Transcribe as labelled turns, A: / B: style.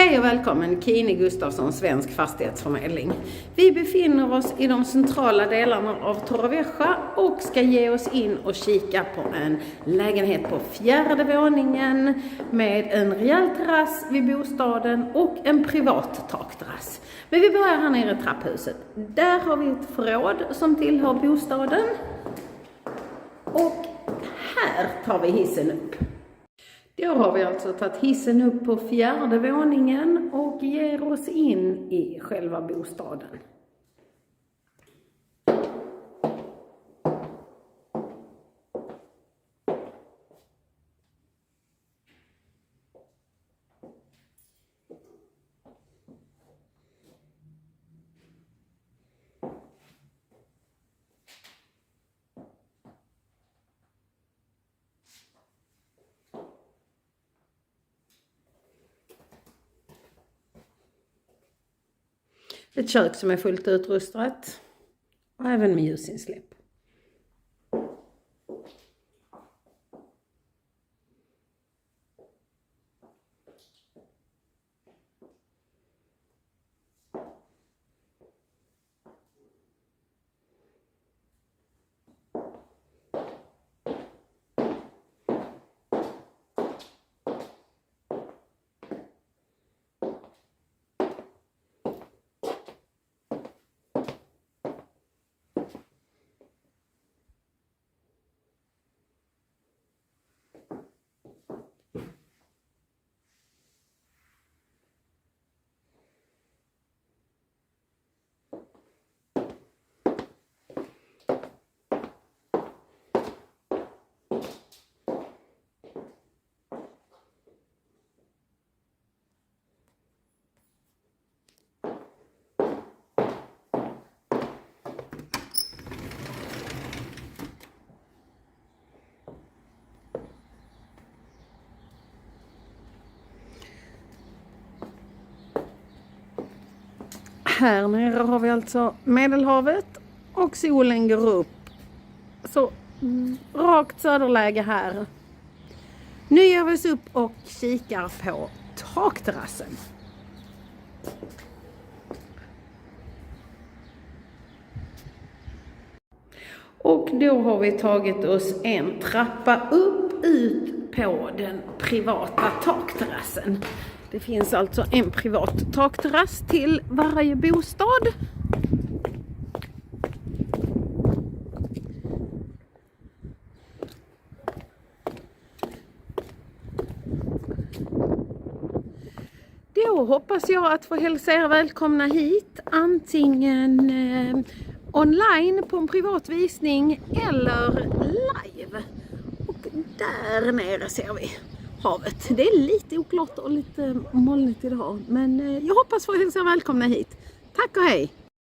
A: Hej och välkommen Kine Gustafsson, Svensk Fastighetsförmedling. Vi befinner oss i de centrala delarna av Torrevieja och ska ge oss in och kika på en lägenhet på 4:e våningen med en rejäl terrass vid bostaden och en privat takterrass. Men vi börjar här nere i trapphuset. Där har vi ett förråd som tillhör bostaden och här tar vi hissen upp. Då har vi alltså tagit hissen upp på 4:e våningen och ger oss in i själva bostaden. Ett kök som är fullt utrustat och även med ljusinsläpp. Här nere har vi alltså Medelhavet och solen går upp. Så rakt söderläge här. Nu ger vi oss upp och kikar på takterrassen. Och då har vi tagit oss en trappa upp ut på den privata takterrassen. Det finns alltså en privat takterrass till varje bostad. Då hoppas jag att få hälsa er välkomna hit, antingen online på en privat visning eller live. Och där nere ser vi havet. Det är lite oklart och lite molnigt idag, men jag hoppas få hälsa välkomna hit. Tack och hej!